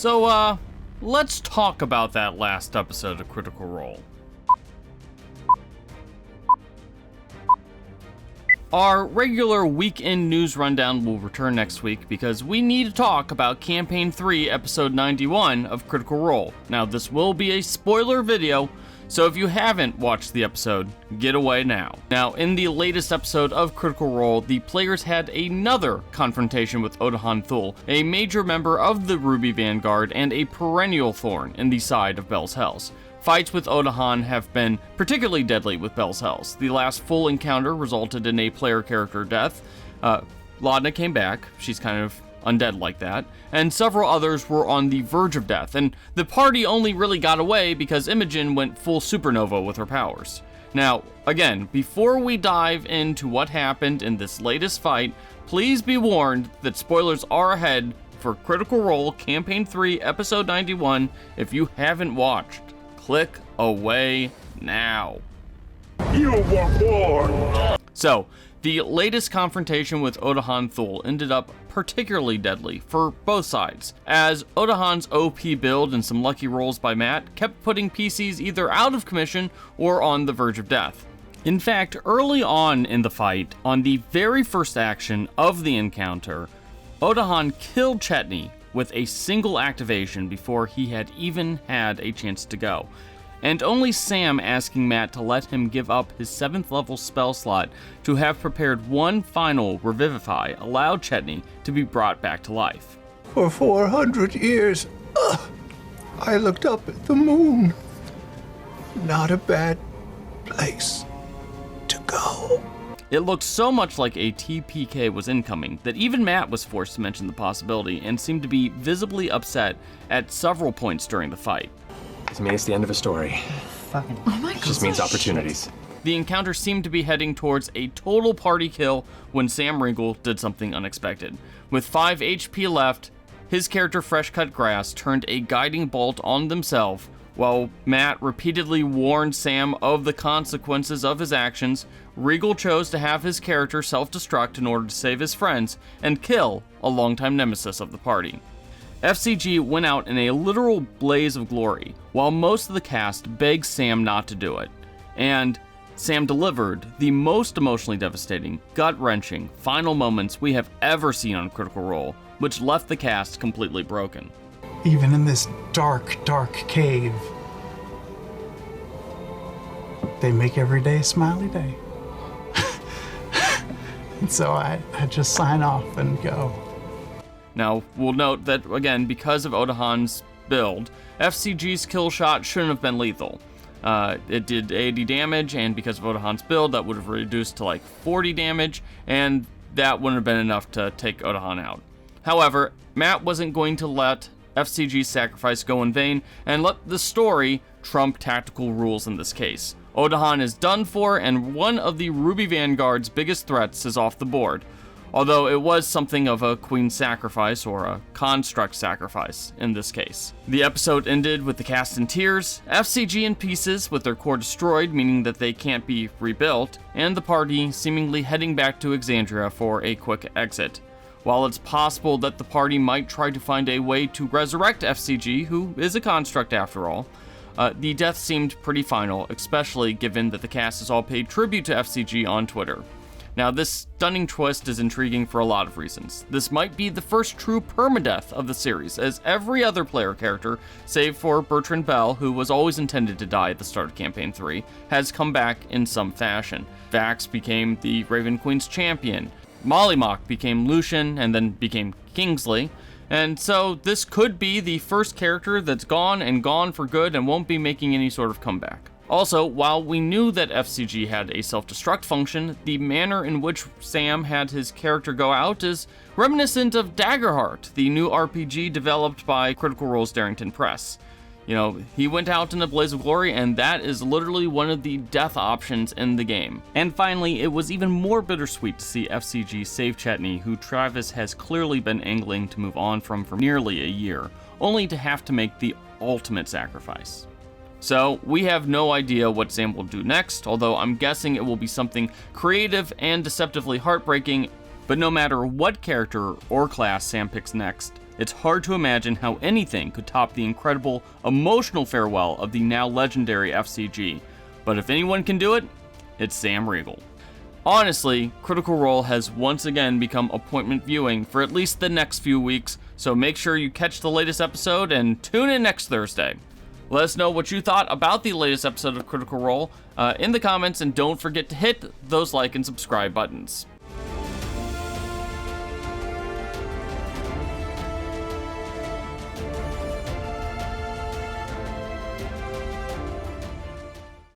So, let's talk about that last episode of Critical Role. Our regular weekend news rundown will return next week because we need to talk about Campaign 3, Episode 91 of Critical Role. Now, this will be a spoiler video, so if you haven't watched the episode, get away now. Now, in the latest episode of Critical Role, the players had another confrontation with Otohan Thull, a major member of the Ruby Vanguard and a perennial thorn in the side of Bell's Hells. Fights with Otohan have been particularly deadly with Bell's Hells. The last full encounter resulted in a player character death. Laudna came back, she's kind of undead like that, and several others were on the verge of death, and the party only really got away because Imogen went full supernova with her powers. Now, again, before we dive into what happened in this latest fight, please be warned that spoilers are ahead for Critical Role Campaign 3 Episode 91 if you haven't watched. Click away now. You were born! So, the latest confrontation with Otohan Thull ended up particularly deadly for both sides, as Otohan's OP build and some lucky rolls by Matt kept putting PCs either out of commission or on the verge of death. In fact, early on in the fight, on the very first action of the encounter, Otohan killed Chetney with a single activation before he had even had a chance to go, and only Sam asking Matt to let him give up his 7th level spell slot to have prepared one final Revivify allowed Chetney to be brought back to life. For 400 years, I looked up at the moon. Not a bad place to go. It looked so much like a TPK was incoming that even Matt was forced to mention the possibility and seemed to be visibly upset at several points during the fight. To me, it's the end of a story. Fucking. Oh my God. Just means opportunities. The encounter seemed to be heading towards a total party kill when Sam Riegel did something unexpected. With 5 HP left, his character Fresh Cut Grass turned a guiding bolt on themselves, while Matt repeatedly warned Sam of the consequences of his actions. Riegel chose to have his character self-destruct in order to save his friends and kill a longtime nemesis of the party. FCG went out in a literal blaze of glory, while most of the cast begged Sam not to do it. And Sam delivered the most emotionally devastating, gut-wrenching final moments we have ever seen on Critical Role, which left the cast completely broken. Even in this dark, dark cave, they make every day a smiley day. And so I just sign off and go. Now, we'll note that, again, because of Otohan's build, FCG's kill shot shouldn't have been lethal. It did 80 damage, and because of Otohan's build, that would have reduced to like 40 damage, and that wouldn't have been enough to take Otohan out. However, Matt wasn't going to let FCG's sacrifice go in vain, and let the story trump tactical rules in this case. Otohan is done for, and one of the Ruby Vanguard's biggest threats is off the board, although it was something of a queen sacrifice or a construct sacrifice in this case. The episode ended with the cast in tears, FCG in pieces with their core destroyed, meaning that they can't be rebuilt, and the party seemingly heading back to Exandria for a quick exit. While it's possible that the party might try to find a way to resurrect FCG, who is a construct after all, the death seemed pretty final, especially given that the cast has all paid tribute to FCG on Twitter. Now, this stunning twist is intriguing for a lot of reasons. This might be the first true permadeath of the series, as every other player character, save for Bertrand Bell, who was always intended to die at the start of Campaign 3, has come back in some fashion. Vax became the Raven Queen's champion, Mollymock became Lucian, and then became Kingsley, and so this could be the first character that's gone and gone for good and won't be making any sort of comeback. Also, while we knew that FCG had a self-destruct function, the manner in which Sam had his character go out is reminiscent of Daggerheart, the new RPG developed by Critical Role's Darrington Press. You know, he went out in a blaze of glory, and that is literally one of the death options in the game. And finally, it was even more bittersweet to see FCG save Chetney, who Travis has clearly been angling to move on from for nearly a year, only to have to make the ultimate sacrifice. So, we have no idea what Sam will do next, although I'm guessing it will be something creative and deceptively heartbreaking, but no matter what character or class Sam picks next, it's hard to imagine how anything could top the incredible emotional farewell of the now legendary FCG. But if anyone can do it, it's Sam Riegel. Honestly, Critical Role has once again become appointment viewing for at least the next few weeks, so make sure you catch the latest episode and tune in next Thursday. Let us know what you thought about the latest episode of Critical Role in the comments, and don't forget to hit those like and subscribe buttons.